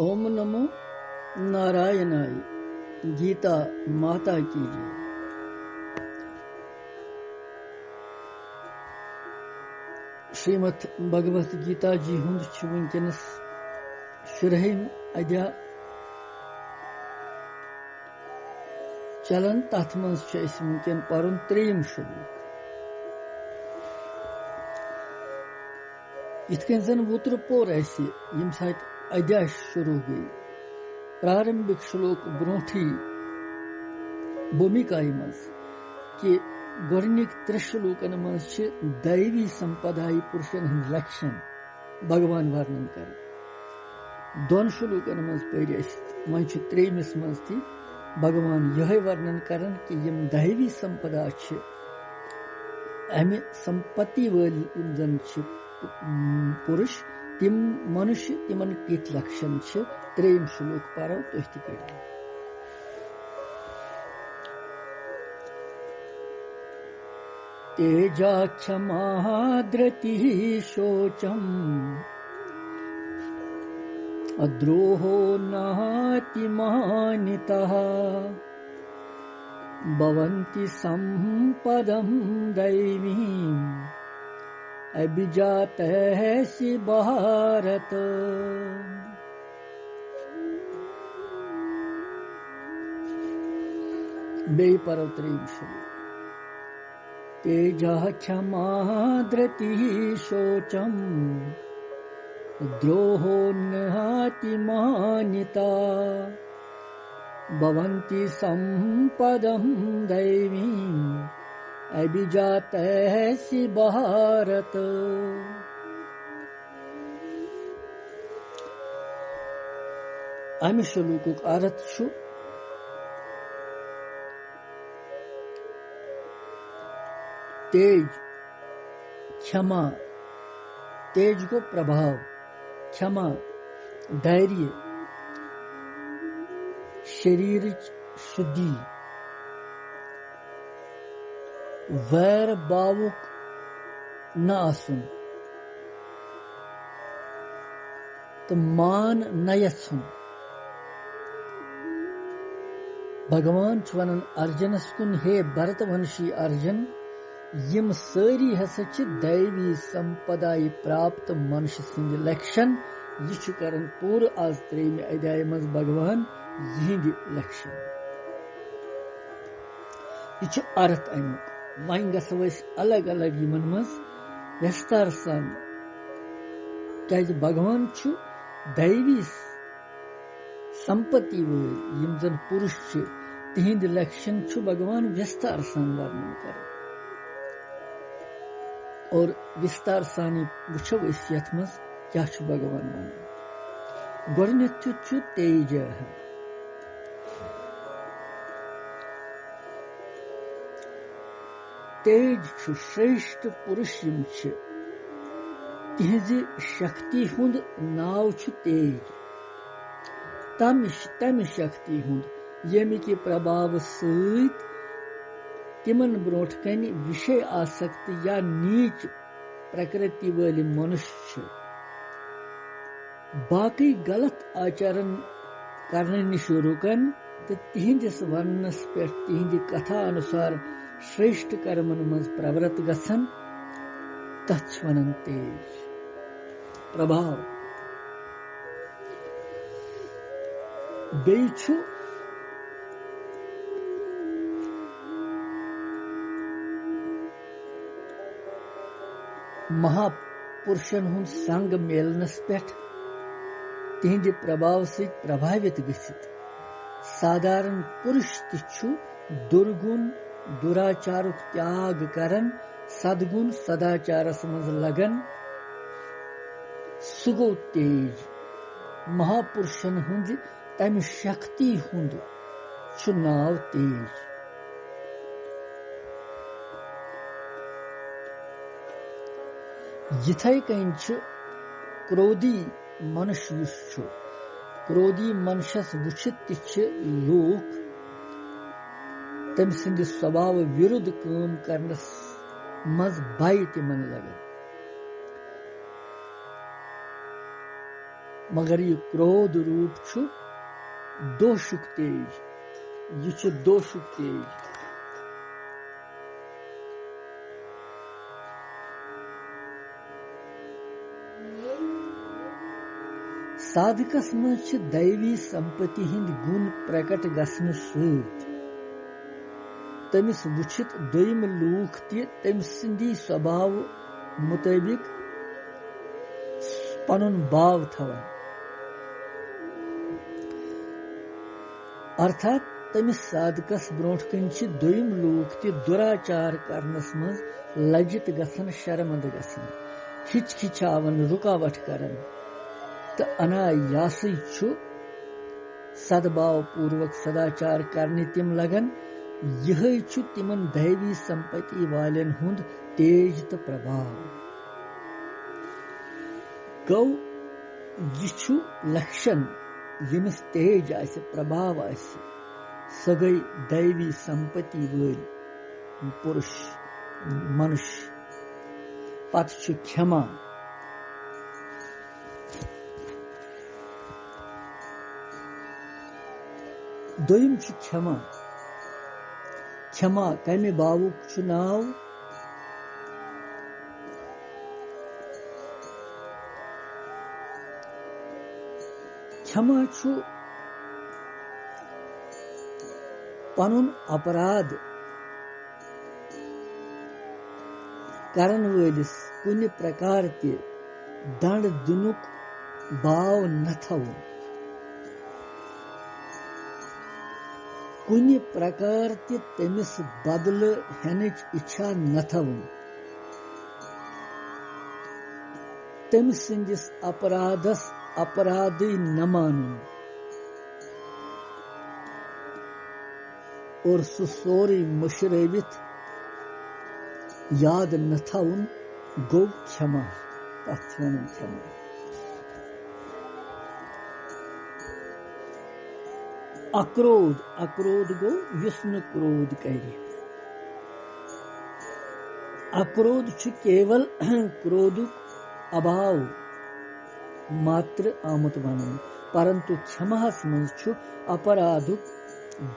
ओम नमो नारायणाय। गीता माता की जय। श्रीमद् भगवत गीता जी हुंद वुनकस शुरहम अध्याय चलन। तथ मं वुनकन पर्न 3 श्लोक। इतकन जन वुत्र पोर यम साथ अध्याय शुरू गई। प्रारंभिक श्लोक ब्रोठी भूमिका मज कि गोडनिक 3 श्लोकन मज दैवी संपदाई पुरुषन हंद लक्षण भगवान वर्णन कर। 2 श्लोकन मज पर वह 3मिस मज थी भगवान यह वर्णन करन कि यम दैवी संपदा अमे संपत्ति वल जन पुरुष तिम मनुष्य तिमन कित लक्षण 3 श्लोक परो तुह तक। तेजा क्षमा धृति शोचम अद्रोहो नातिमानितः भवन्ति संपदं दैवीम् अभिजातस्य भारत। बे परव 3 श्लोक। तेजा क्षमा धृतिः शोचम द्रोहो नातिमानिता भवन्ति संपदं दैवीम् अभिजातस्य भारत। अमि श्लोकुक अर्थ तेज क्षमा, तेज को प्रभाव, क्षमा धैर्य, शरीर शुद्धि, वैर भावुक न आसुन तो मान न यत्सुन। भगवान वन अर्जुनस कुन हे भरतवंशी अर्जुन यम सारी हसा दैवी संपदाई प्राप्त मनुष्य सिंध लक्षण यह करन पूर आज 3 अध्याय मज भगवान यहिंद लक्षण। यह अर्थ अमुक। वह गो अलग अलग यमन मज विस्तार सान क्या भगवान दैवी संपत्ति वल यम जन पुरुष तिहिंद लक्षण भगवान विस्तार सान वर्णन कर। और विस्तार सानी वुचो यथ मज क्या भगवान वन। गोडनेथ तेज। तेज श्रेष्ठ पुरुष यम तिहज शक्ति हुंद नाव तेज। तम शक्ति हुंद यमि के प्रभाव सहित तिमन ब्रोट कन विषय आसक्त या नीच प्रकृति वाले मनुष्य बाकी गलत आचरण करने निश रुकन तो तिहिंदिस वर्णस पे तिहिंद कथा अनुसार श्रेष्ठ कर्मन मज प्रवृत्त गसन तथ वनन तेज प्रभाव। बेछु महापुरुषन हुंद संग मेलनस पे तिहिंद प्रभाव से प्रभावित गसित साधारण पुरुष तिछु दुर्गुण दुराचारुक त्याग करन सद्गुण सदाचारस मज लगन सुगो तेज। महापुरुषन हुंद तम शक्ति हुंद नाव तेज। यथै कन क्रोधी मनुष्य क्रोधी मनुष्यस वुचित लोक तम सिंद स्वभाव विरुद्ध काम करनस मज बाई तिमन लगन। मगर ये क्रोध रूप छु दोषुक तेज, ये छु दोषुक तेज। साधकस मज छु दैवी संपत्ति हिंद गुण प्रकट गसन सत तमिस वुचित दोयम लूख ते तम सिंदी स्वभाव मुताबिक पनुन भाव थवन, अर्थात तमिस साधकस ब्रोट कन दोयम लूख ते दुराचार करनस मज लज्जित गसन, शर्मंद गसन, हिचकिचावन, रुकावट करन तो अनायासी छु सद्भाव पूर्वक सदाचार करने तिम लगन। यह छु तिमन दैवी संपत्ति वालन हुंद तेज तो प्रभाव। गौ यह छु लक्षण यमिस तेज आसे, प्रभाव आसे, स गई दैवी संपत्ति वल पुरुष मनुष्य। पत छु क्षमा, दोयम छु क्षमा। क्षमा कमे बावुक छु नाव, क्षमा छु पनुन अपराध करन वलिस कुनि प्रकार ते दंड दिनुक भाव न थवुन, कुनि प्रकार ते तमिस बदल हेनच इच्छा न थवुन, तम सिंदिस अपराधस अपराधी न मानुन और सु सोरी मुशरवित याद न थवुन गो क्षमा। क्षमा अक्रोध, अक्रोध गो युस न क्रोध करे। अक्रोध छु केवल क्रोधुक अभाव मात्र आमत बनन, परंतु क्षमास मज छु अपराधुक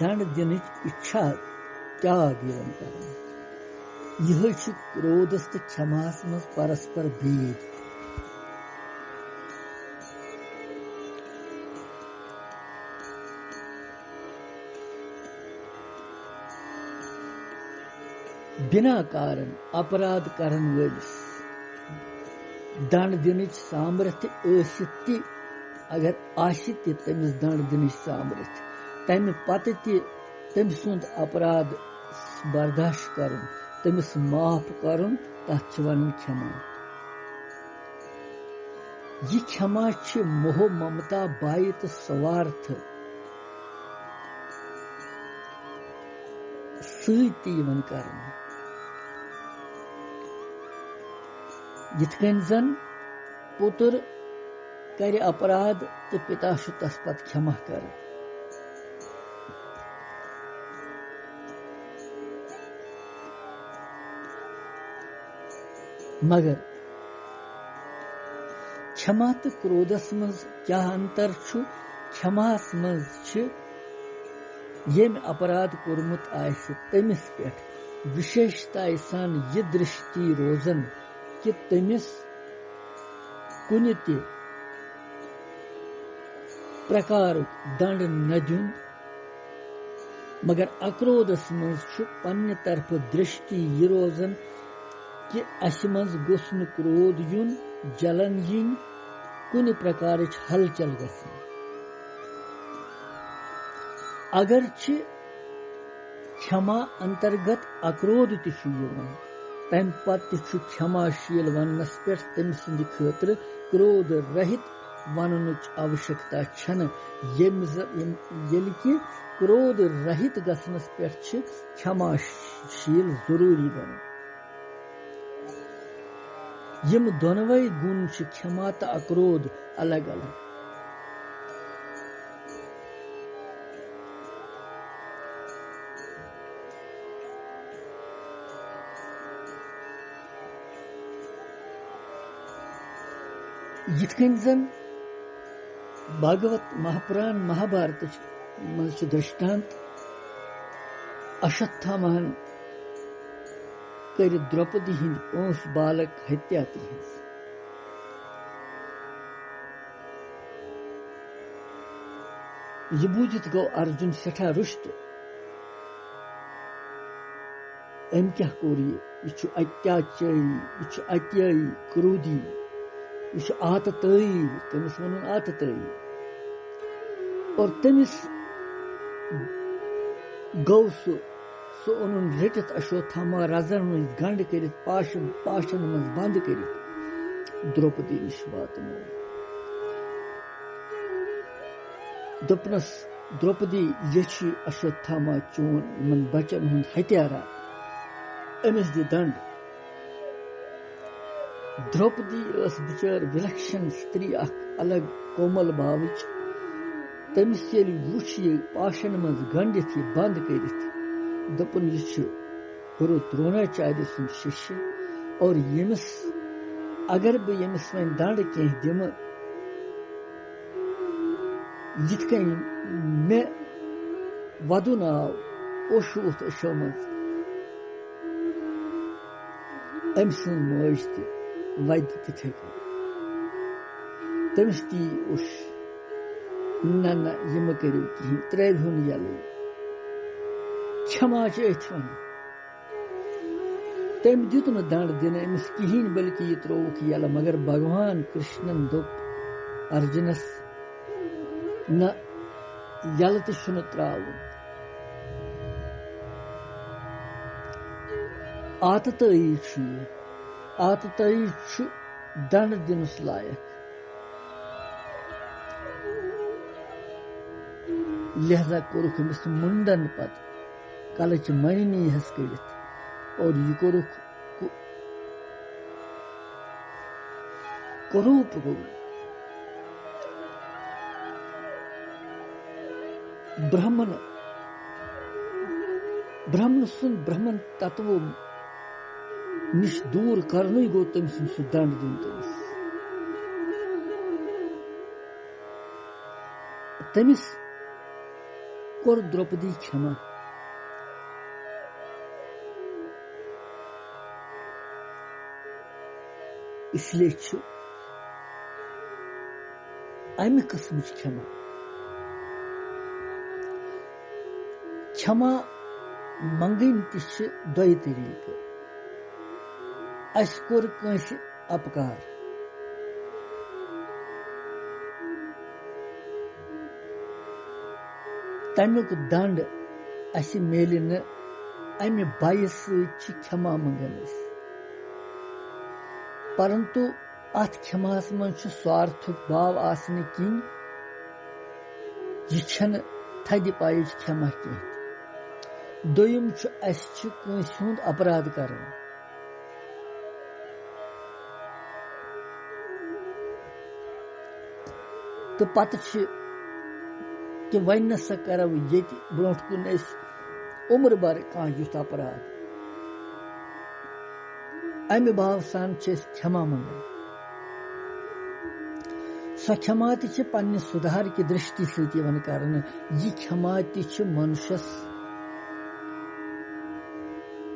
दंड दिनच इच्छा त्याग यवन करन। यह छु क्रोधस तो क्षमास मज परस्पर भेद। बिना कारण अपराध करन वलिस दंड दिनच सामर्थ्य आसित, अगर आसित तमिस दंड दिनच सामर्थ्य, तमि पत तम सुंद अपराध बर्दाश्त करन, तमिस माफ करन, तथ वनन क्षमा। यह क्षमा छ मोह ममता बाई तो स्वार्थ सत यवन करन। यिथकन जन पुत्र करे अपराध तो पिता छु तस पत क्षमा कर। मगर क्षमा तो क्रोधस मज क्या अंतर छु? क्षमास मज छ येम अपराध कोरमुत आयसे तमिस पेठ विशेषता सान यह दृष्टि रोजन कि तमिस कुनि ते प्रकार दंड न दिन, मगर अक्रोधस मज छु पन्ने तरफ दृष्टि यह रोजन कि अस मज गोस न क्रोध युन, जलन यिन, कुनि प्रकार हलचल गसन। अगर क्षमा अंतर्गत अक्रोध तम पत् क्षमाशील वनस पे तम सद खतर क्रोध रहित वनच आवश्यकता छन, येल कि क्रोध रहित गसनस पे क्षमाशील जरूरी बन। यम दोनवे गुण क्षमा तो अक्रोध अलग अलग। यिथकन जन भागवत महापुराण महाभारत मज दृष्टांत अश्वत्थामहन कर द्रौपदी हिंद 5 बालक हत्या तिहंस यह बूझित गो अर्जुन सठा रुष्ट अम क्या कोर यह अत्याचारी यह अत्यायी क्रोधी यह आतताई तमिस वन आतताई और तमिस गौ सो ओन रटित अश्वत्थामा रजन मज गंड कर पाशन मज बंद कर द्रौपदी नश वातनो दोपनस द्रौपदी यह अश्वत्थामा चोन मन बचन हुंद हत्यारा अमिस दि दंड द्रौपदी बिचार विलक्षण स्त्री अलग कोमल भावच तमिस वुच यह पाशन मज गंडित यह बंद कर दोपन यह गुरु द्रोणाचार्य सुन शिष्य और यमिस अगर बह यमिस वन दंड कह दिम यिथ कन मे वदुन आव ओशूत अशो मज अम सं मज तद तिथे तमिस ती उश ना यह करो कहें त्रेहुन यल क्षमा वन तम दुत दंड दिन अमिस कहें बल्कि यह त्रोक यल मगर भगवान कृष्णन दोप अर्जुनस न यल तुन त्रावन आतताई दंड दिनस लायक लिहाजा कोरुख अमिस मुंडन पत कलच मणि हस कड़ित और यह कोरुख करूप गो ब्राह्मण सुन ब्राह्मण तत्व निश दूर करन गो तम सह दंड दिन तमिस कोर द्रौपदी क्षमा इसलिए अमि किस्म क्षमा मंगन दोय तरीक अस कोर कंस अपकार तमुक दंड अस मेल न अमि भय क्षमा मंगन परंतु अत क्षमास मज स्वार्थुक भाव आसने किन यह थद पाइज क्षमा कह दोयम अस हुंद अपराध कर तो पत कि वन नसा करो ये ब्रोट कुन उम्र भर कह युथ अपराध अमि भाव सान क्षमा मंगन सो क्षमा पन्ने सुधार की दृष्टि सवन कर यह क्षमा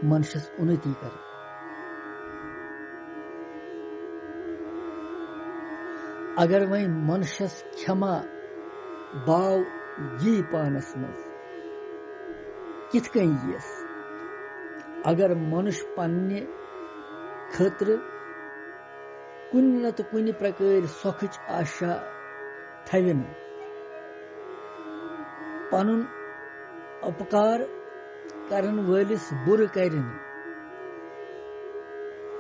मनुष्यस उन्नति कर अगर वह मनुष्यस क्षमा भाव यी पानस मज कित कन यस अगर मनुष्य पन्ने खतर कुन न तो कुन प्रकार सोखच आशा थवन पनुन अपकार करन वलिस बुर करन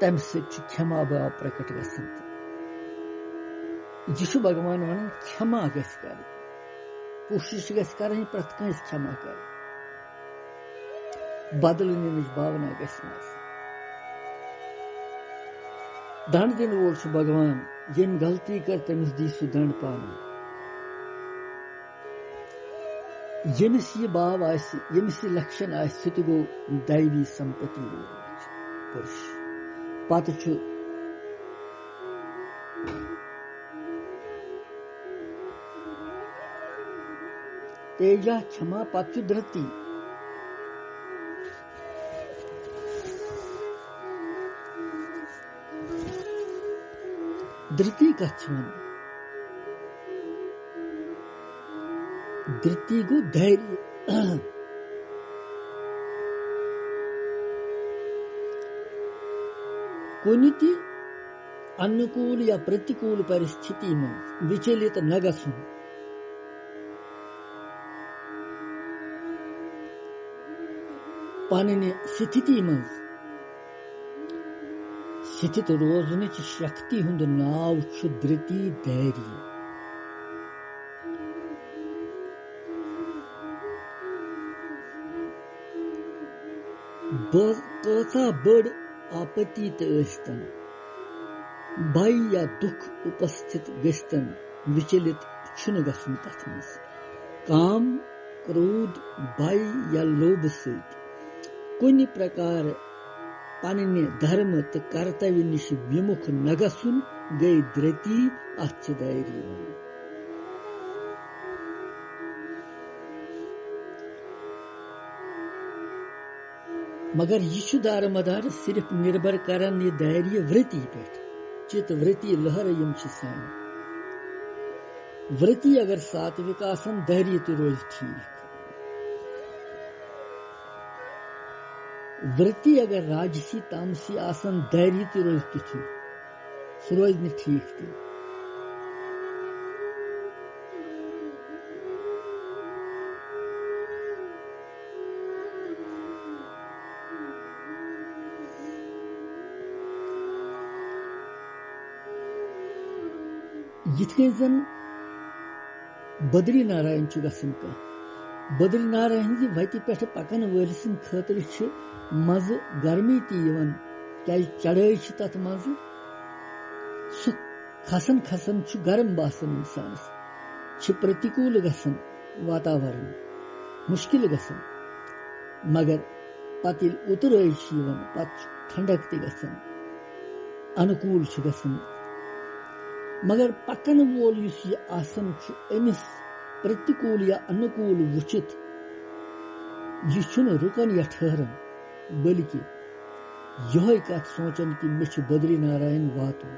तम क्षमा भाव प्रकट गसन यह भगवान वन क्षमा गस कर कोशिश गस कर प्रत कंस क्षमा कर बदल निच भावना गस दंड दिन वोल भगवान यम गलती कर तमिस दी सु दंड पान यमिस यह भाव यमिस यह लक्षण सह गो दैवी संपत्ति पुरुष पत तेजा क्षमा पत् धृति धृति कच्छवन धृति गो धैर्य कोई अनुकूल या प्रतिकूल परिस्थिति में विचलित न गसुन पानी स्थिति में स्थित रोजन शक्ति हुंद नाव धृति धैर्य कथा बड़ आपत्ति तन भय या दुख उपस्थित गस्तन विचलित छुन गसन तथ मज काम क्रोध भय या लोभ सहित कुछ प्रकार पन्ने धर्म तो कर्तव्य निश विमुख न गसुन गई धृति अथ धैर्य मगर यह दारमदार सिर्फ निर्भर करान यह धैर्य वृत्ति पे चित वृत्ति लहर यम सान वृत्ति अगर सात्विक आसन धैर्य तो रोज ठीक वृत्ति अगर राजसी तामसी आसन धैर्य तो रोज तुझु सह रोज न ठीक तो यिथकन जन बद्री नारायण गसन कह बद्री नारायण वत पे पकन वलिसन खतर मज गर्मी तवन क्या चढ़ाई तथ मज सह खसन खसन गर्म बासन इंसानस प्रतिकूल गसन वातावरण मुश्किल गसन मगर पत उतराई पत ठंडक तन अनुकूल गसन मगर पकन वोल यह आसन अमिस प्रतिकूल या अनुकूल वुचित यह रुकन या ठहरन बल्कि यह कत सोचन कि मे बद्री नारायण वातुन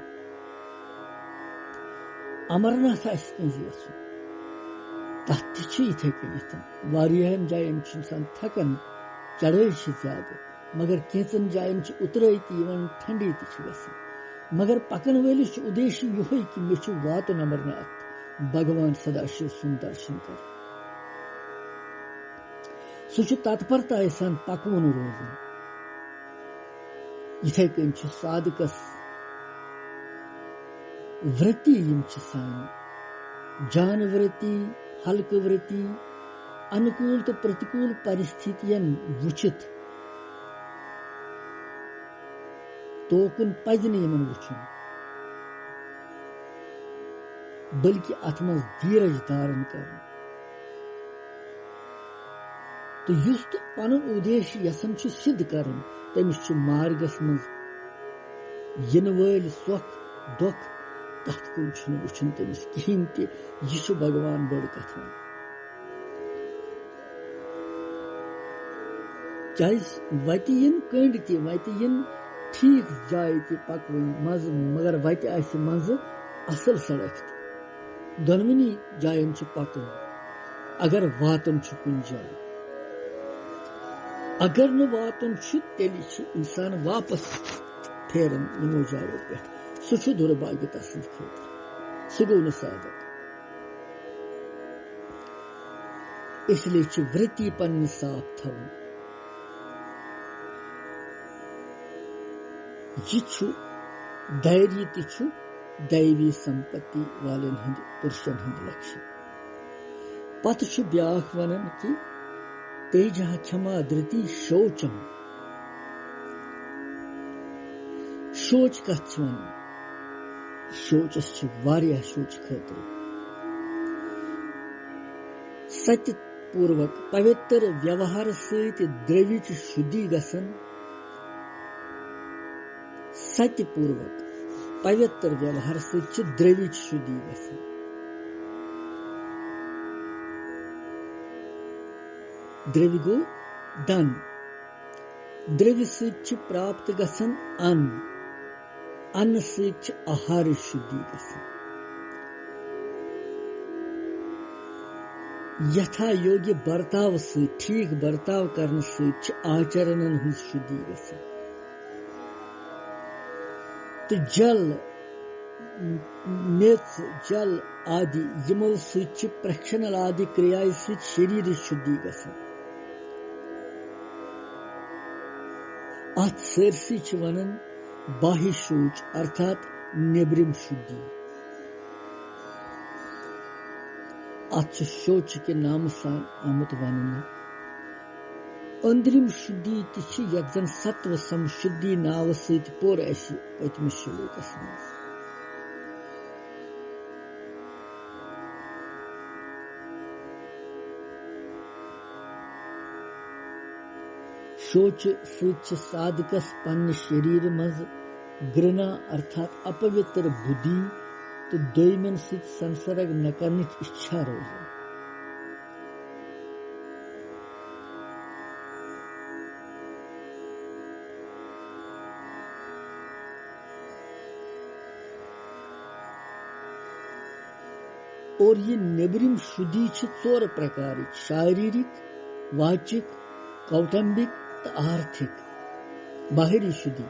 अमरनाथ तथ इथे कन जायन इंसान थकन चढ़ाई ज्यादा मगर कैचन जायन उतराई ठंडी तसन मगर पकन वलिस उद्देश्य यह कि मे वातुन अमरनाथ भगवान सदाशिव सुन दर्शन कर सह तत्परता सान पकवन रोजन इथे कन साधकस वृत्ति सान जान वृत्ति हल्क वृत्ति अनुकूल तो प्रतिकूल परिस्थितियन वुचित तोकुन पज वन वुचन बल्कि अत मज धीरज धारण कर तो युस पन उद्देश्य यसन सिद्ध कर तमिस मार्गस मज इन वल सोख दुख तथ कुन वुचन तमिस कहीं यह भगवान बड़ कथा चाहे वत कंड वत ठीक जाय पकवन मज मगर वत मज असल सड़क दोनवनी जायन पकन अगर वातन कुन जाय अगर न वातन तेल इंसान वापस फेरन यमो जायो पे सह दुर्भाग्य तसंद खतर सह गो न साधक इसलिए वृत्ति पन्न साफ थवन यह धैर्य तु दैवी संपत्ति वालन हंद पुरुषन हंद लक्षण पत ब्याख वनन कि तेजा क्षमा धृति शौचम शोच कथ वन शोचस वारिया शोच खतर सत्य पूर्वक पवित्र व्यवहार सहित द्रव्य शुद्धि गसन सत्य पूर्वक पवित्र व्यवहार सहित द्रव्य शुद्धि गसन द्रव्य गो धन द्रव्य सृष्टि प्राप्त गसन अन्न अन्न सृष्टि आहार शुद्धि गसन यथा योग्य बर्ताव से ठीक बर्ताव करने से आचरणन हंस शुद्धि गसन तो जल मेथ जल आदि यमो से प्रक्षणल आदि क्रिया से शरीर शुद्धि गसन अत सरसी वनन बाह्य शौच अर्थात नेब्रिम शुद्धि अत शौच के नाम सान आमुत वनन अंदरिम शुद्धि यन सत्व समशुद्धि नाव सत पोर पतम श्लोकस मज शौच सच साधकस पन्न शरीर मज घृणा अर्थात अपवित्र बुद्धि तो दोयमन सत संसर्ग न करने इच्छा रोजान और ये नेबरिम शुद्धि चोर प्रकार शारीरिक वाचिक कौटुंबिक आर्थिक बाहरी शुद्धि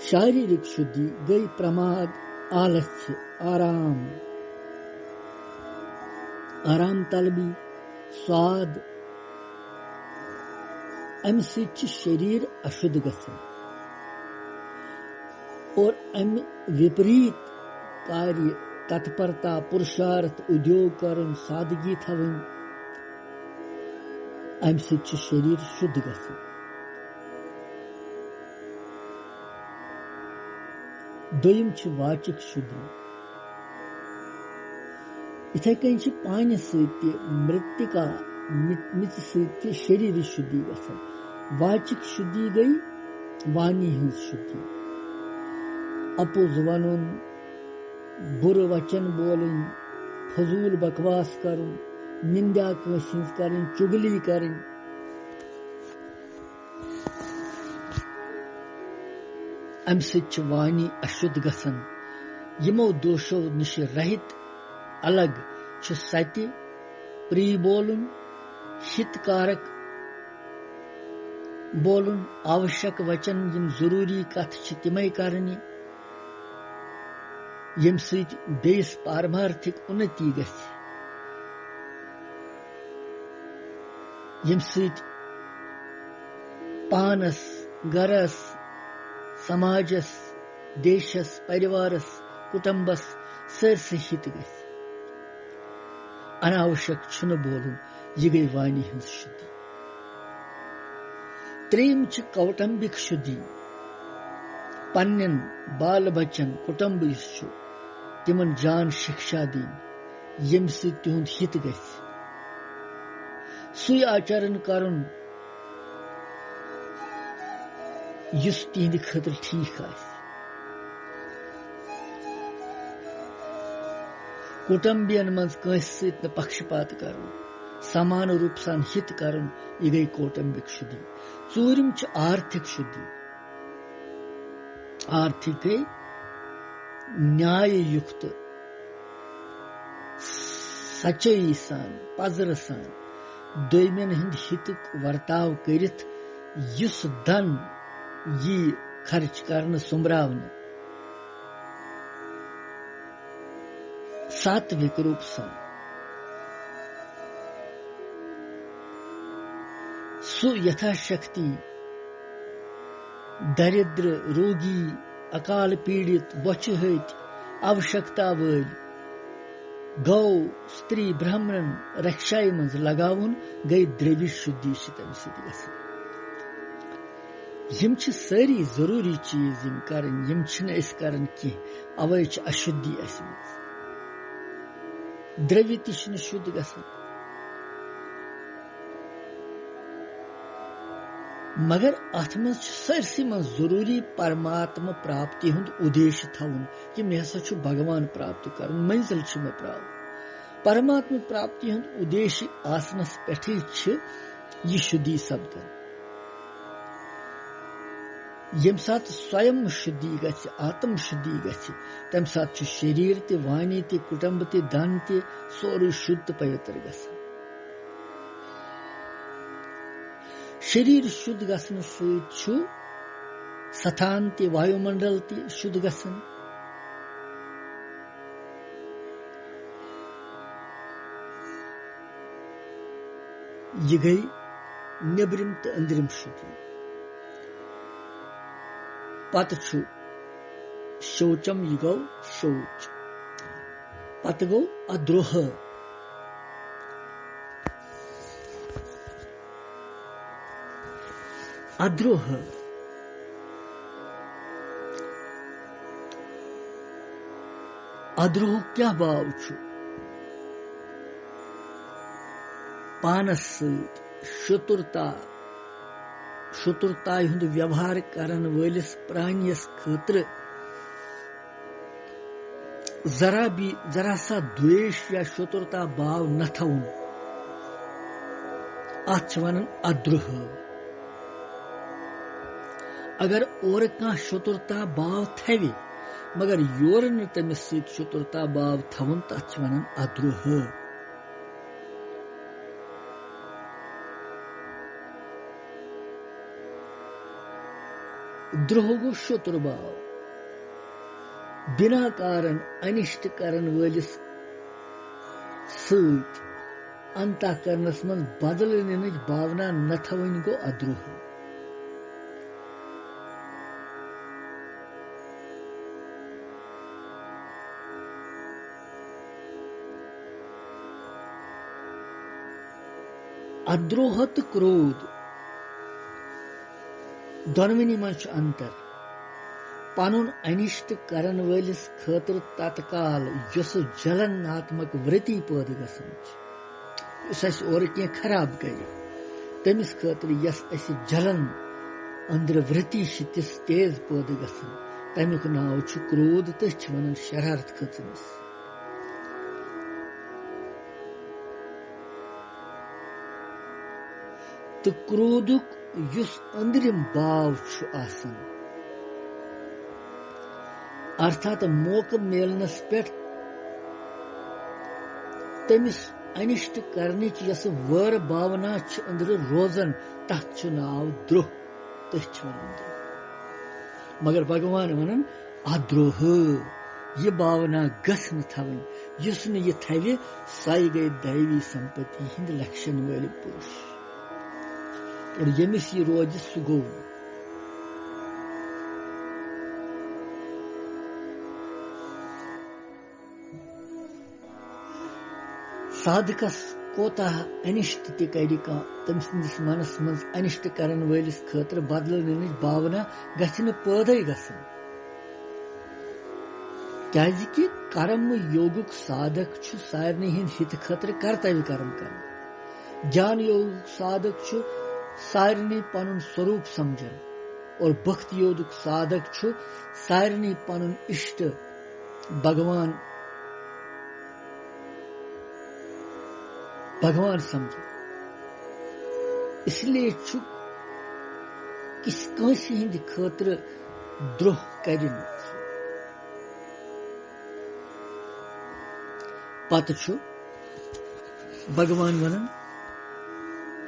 शारीरिक शुद्धि गई प्रमाद आलस्य आराम तलबी स्वाद अम शरीर अशुद्ध गसन और अम विपरीत कार्य तत्परता पुरुषार्थ उद्योग करन सादगी थवन अम शरीर शुद्ध गसन दोयम वाचिक शुद्धि इथे कन पानी सत्य मृतिका मित सत्य शरीर शुद्धि गसन वाचिक शुद्धि गई वाणी हंस शुद्धि अपोज वनुन बुर वचन बोलन फजूल बकवास करन निंदा कंस करन चुगली करन अम सच वाणी अशुद्ध गसन यमो दोषो निश रहित अलग सत्य प्री बोलन हितकारक बोलन आवश्यक वचन यम जरूरी कथ तिमै करनी यम सत बेस पारमार्थिक उन्नति गस यम सत पानस गरस समाजस देशस परिवारस कुटुंबस सरस हित गस अनावश्यक छुन बोलन यह गई वाणी हंस शुद्धि त्रेम कौटुंबिक शुद्धि पन्न बाल बच्चन कुटुंब तिमन जान शिक्षा दिन यम सिंद हित गस सुई आचरण करन युस तिहंद खतर ठीक आस कुटुंबियन मज कंस सत न पक्षपात करन समान रूप सान हित करन यह गई कौटुंबिक शुद्धि चूरिम आर्थिक शुद्धि आर्थिक न्याय युक्त सच्चाई सान पजर सान दोयमन हिंद हित वर्ताव करित युस धन यी खर्च करन सुमरावन सात्विक रूप सान सु यथाशक्ति दरिद्र रोगी अकाल पीड़ित बच्च हत आवश्यकता वल गौ स्त्री ब्राह्मण रक्षा मज लगावन गई द्रव्य शुद्धि तम सम सारी जरूरी चीज यम करन कह अवे अशुद्धि अस द्रव्य तह शुद्ध गसन मगर अत मज सरसी मज जरूरी परमात्मा प्राप्ति हुंद उद्देश्य थवन कि मे हसा भगवान प्राप्त कर मंजिल मे प्राप्त परमात्मा प्राप्ति हंद उद्देश्य आसनस पेठे यह शुद्धि सपदान यम सात स्वयं शुद्धि गछ आत्म शुद्धि गछ तम सात शरीर ते वाणी ते कुटुंब ते धन ते सोरे शुद्ध पवित्र गछन शरीर शुद्ध गछन सु स्थान ते वायुमंडल ते शुद्ध गछन यह गई नेबरिम तो अंदरिम शुद्धि पत शौचम यह गो शौच पत गो अद्रोह अद्रोह अद्रोह क्या भाव पानस शुतुरता हुंद व्यवहार करन वलिस प्राणियस खतर जरा सा द्वेष या शुतुरता भाव न थवन अत वनन अद्रोह अगर और कह शुतुरता भाव थवे मगर योर न तमिस सत शुतुरता भाव थवन तथ वनन अद्रोह द्रोह गो शुतुर भाव बिना कारण अनिष्ट करन वलिस सत अंतःकरणस मन बदल निनच भावना न थवन गो अद्रोह अद्रोह तो क्रोध दोनवनी मज अंतर पनुन अनिष्ट करन वलिस खतर तत्काल यस जलनात्मक वृत्ति पैदा गसन और क्या खराब करे तमिस खतर यस जलन अंदर वृत्ति तिस तेज पैदा गसन तमिक नाव क्रोध तो वन शरारत खचमस तो क्रोधुक युस अंदरिम भाव आसन अर्थात मौक मिलनस पे तमिस अनिष्ट करने यस वर भावना अंदर रोजन तथ नाव द्रोह तथ मगर भगवान वनन अद्रोह यह भावना गस न थवन युस न यह थवे साई गई दैवी संपत्ति हिंद लक्षण वाले पुरुष और यमिस यह रोज सु गो साधकस कोता अनिष्ट तरि तम सदिस मनस मज अनिष्ट करन वलिस खतर बदल निनच भावना गछि न पैदा गसन क्याज कि कर्म योगुक साधक छु सारनी हिंद हित खतर कर्तव्य कर्म कर ज्ञान योगुक साधक छु सारनी पनुन स्वरूप समझन और भक्ति योगुक साधक छु सारनी पनुन इष्ट भगवान समझ इसलिए छु किस कंसी हिंद खतर द्रोह करिन पत छु भगवान वनन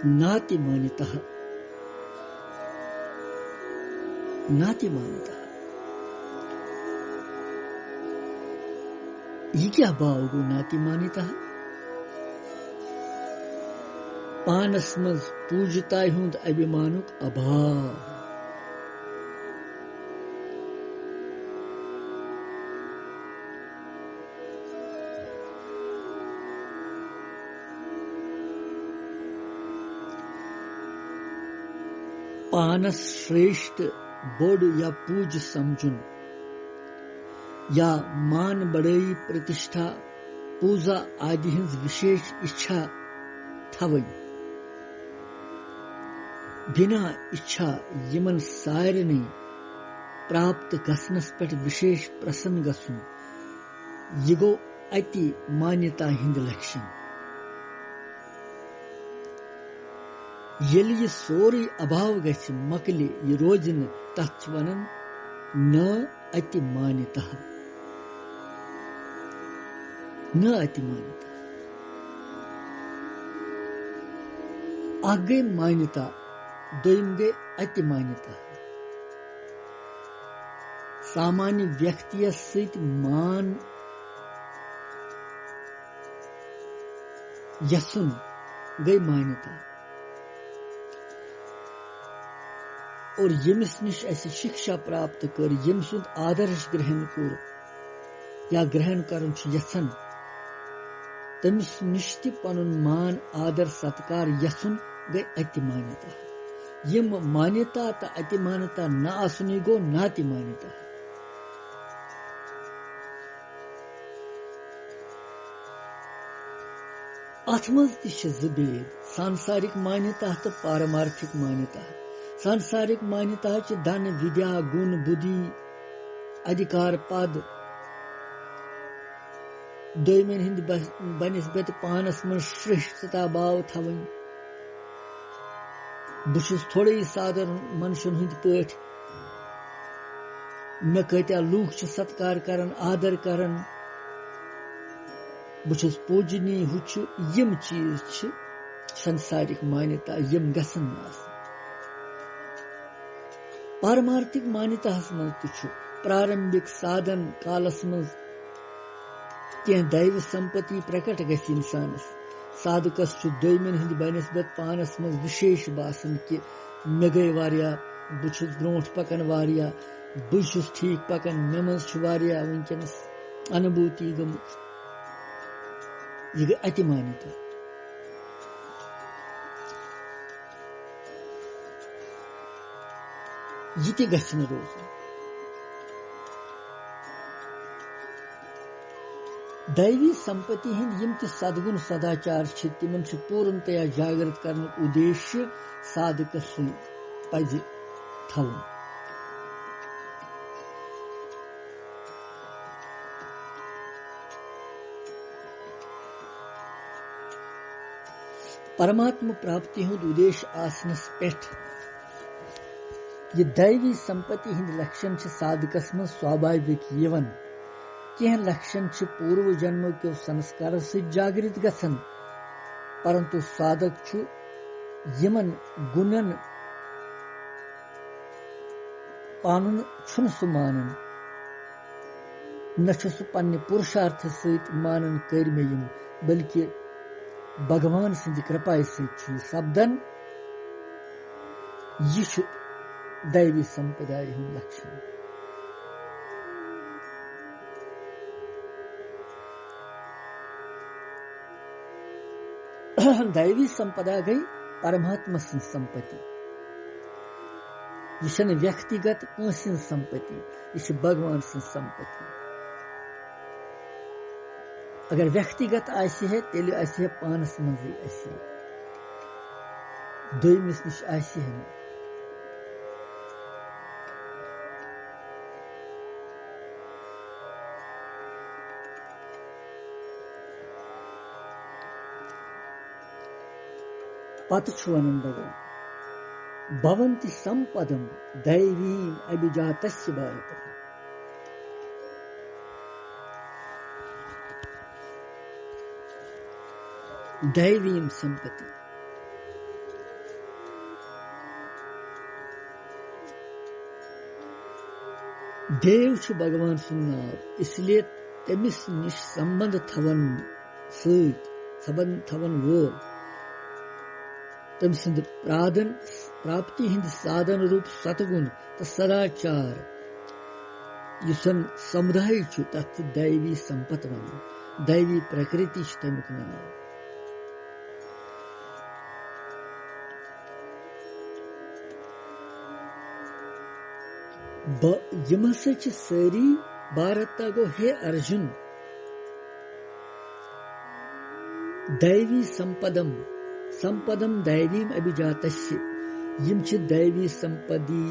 नाति मानितः ये क्या भाव गो नाति मानितः पानस मज पूजताय हुंद अभिमानुक अभाव पानस श्रेष्ठ बोड या पूज समझुन या मान बड़ई प्रतिष्ठा पूजा आदि हिंज विशेष इच्छा थवई बिना इच्छा यमन सारनी प्राप्त गसनस पे विशेष प्रसन्न गसुन यह गो अति मान्यता हिंद लक्षण ये सोरे अभाव गछ मकले ये रोज न तथ वनन न अति मान्यता न अति मान्यता आगे मान्यता दोयम गए अति मान्यता सामान्य व्यक्ति सहित मान यसन गई मान्यता और यमिस निश ऐसी शिक्षा प्राप्त कर यम सुंद आदर्श ग्रहण कर या ग्रहण करन यसन तमिस निश पनुन मान आदर सत्कार यसन गई अति मान्यता यम मान्यता तो अति मान्यता न आसुनी गो नाति मान्यता अथ मज तबेद सांसारिक मान्यता तो पारमार्थिक मान्यता सांसारिक मान्यता धन विद्या गुण बुद्धि अधिकार पद दोयमन हिंद बनस्बत पानस मन श्रेष्ठता भाव थवन बुछुस थोड़े साधारण मनुष्यन हिंद पठ मे कत्या लूख सत्कार करन आदर करन बुछुस पूजनीय हुछ यम चीज सांसारिक मान्यता यम गसन पारमार्थिक मान्यता मज प्रारंभिक साधन कालस मज कह दैव संपत्ति प्रकट गस इंसानस साधकस दोयमन हिंद बनस्बत पानस मज विशेष बासन कि मे गई वारिया बुछुस ब्रोट पकन वारिया बुछुस ठीक पकन मे मज वारिया वनकनस अनुभूति गम यह अति मान्यता ये गन रोज दैवी संपत्ति हिंद यम सदगुण सदाचार तिमन पूर्णतया जागृत करने उद्देश्य साधक पज थवन परमात्मा प्राप्ति हुंद उद्देश्य आसनस पेठ ये दैवी संपत्ति हिंद लक्षण साधकस मज स्वाभाविक यवन कह लक्षण पूर्व जन्म के संस्कार से जागृत गसन परंतु साधक यमन गुणन पानुन छुन सु मानन न सु पन्ने पुरुषार्थ सहित मानन कर मे यम बल्कि भगवान सिंध कृपा सहित सपदन यह दैवी संपदा हुंद लक्षण दैवी संपदा गई परमात्मा सिंध संपत्ति यह व्यक्तिगत कंसिन संपत्ति यह भगवान सिंध संपत्ति अगर व्यक्तिगत आसि है तेल आसि है पानस मजे आसि दोयमिस निश आसि है पत वनन भगवान भवन्ति संपदम दैवीम अभिजातस्य भारत दैवीम संपत्ति देव भगवान सुनाव इसलिए तमिस निश संबंध थवन संबंध थवन वो तम सिंध प्राप्ति हिंद साधन रूप सतगुण तो सदाचार युसन समुदाय तथ दैवी संपत वन दैवी प्रकृति तमुक नाम यम सारी भारत गो हे अर्जुन दैवी संपदम संपदम दैवीम अभिजातस्य यम दैवी संपदी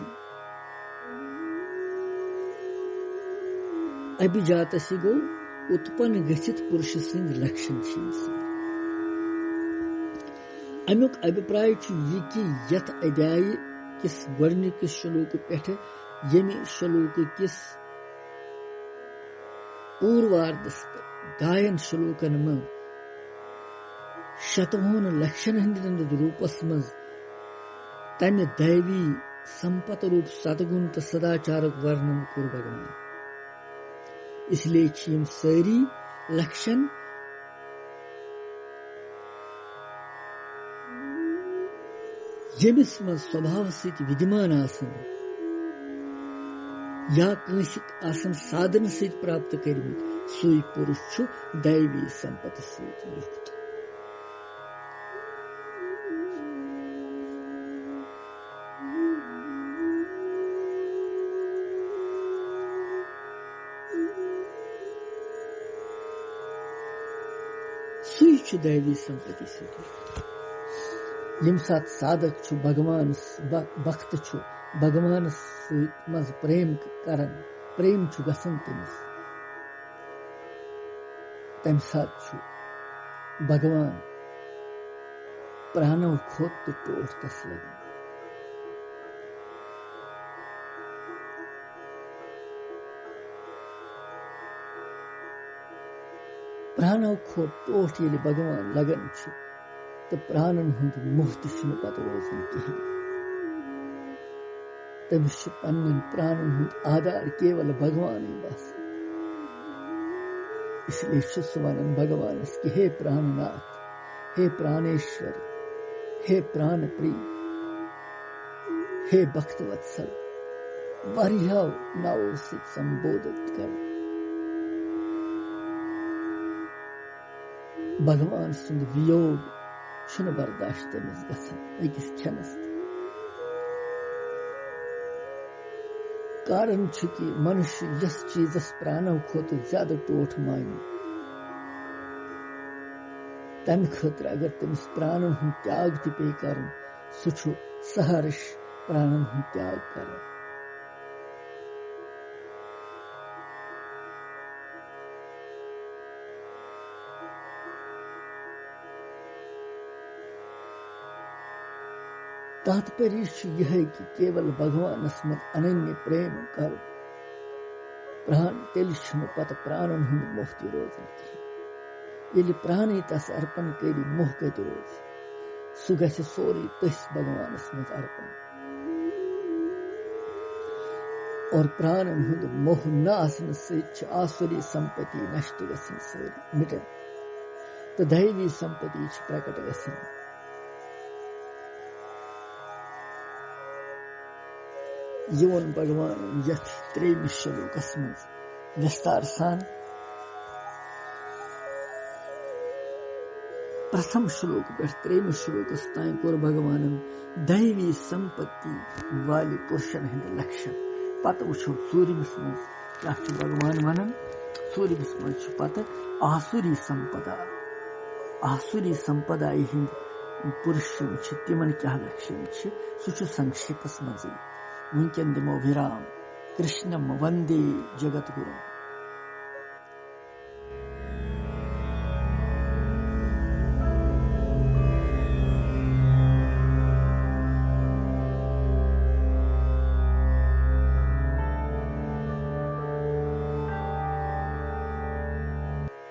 अभिजातस्य गो उत्पन्न गसित पुरुष सिंद लक्षण अमुक अभिप्राय यह कि यथ अध्याय किस गोडनिकिस श्लोक पेठ यमि श्लोक किस पूर्वार्धस गायन श्लोकन मं शतवोन लक्षण हंद रूपस मं तमि दैवी संपत रूप सदगुण तो सदाचारक वर्णन कोर भगवान। इसलिए यम सारी लक्षण यमिस मं स्वभाव सहित विद्यमान आसन या कंसिक आसन साधन सहित प्राप्त करमित सुई पुरुष छु दैवी संपत्ति सहित युक्त। सुई छु दैवी संपत्ति सहित यम साथ साधक छु भगवान भक्त छु भगवान मज प्रेम करन प्रेम छु गसन तमिस तम साथ छु भगवान प्राणों खोत तो टोट तस लगन। प्राणों खोत टोट ये भगवान लगन छु तो प्राणन हुंद मोह तिश्न पत रोजन कहीं तमिस पन्न प्राणन हुंद आधार केवल भगवान ही बस। इसलिए सुस्वानन भगवान कि हे प्राणनाथ हे प्राणेश्वर हे प्राण प्रिय हे भक्तवत्सल वारिया नाव से संबोधित कर। भगवान सुंद वियोग छुन बर्दाश्त तमिस गसन अकिस क्षणस। कारण छु कि मनुष्य यस चीजस प्राणों खोत ज्यादा टोठ मानी तम खतर अगर तमिस प्राणन हुंद त्याग ति पे करन सु छु सहर्ष प्राणन हुंद त्याग करन। तात्पर्य यह है कि केवल भगवान मत अनन्य प्रेम कर प्राण तेल पत प्राणन हुंद मोहति रोजन ये प्राण तस अर्पण करी मोह कत रोज सु गि सोरे तस भगवानस मज अर्पण और प्राणन हुंद मोह न आसन सहित आसुरी संपत्ति नष्ट गसन सारी मिटन तो दैवी संपत्ति प्रकट गसन। योन भगवान यथ त्रेमिश श्लोकस मं विस्तार सान प्रथम श्लोक पे त्रेमिश श्लोकस ताई कोर भगवान दैवी संपत्ति वाली पुरुषन हंद लक्षण पत वुछो सूर्यमिस मं क्या भगवान वनन सूर्यमिस मं पत आसुरी संपदा हिंद पुरुष तिमन क्या लक्षण सु संक्षेपस मं वुंकन दिमो विराम कृष्णम वंदे जगत गुरु।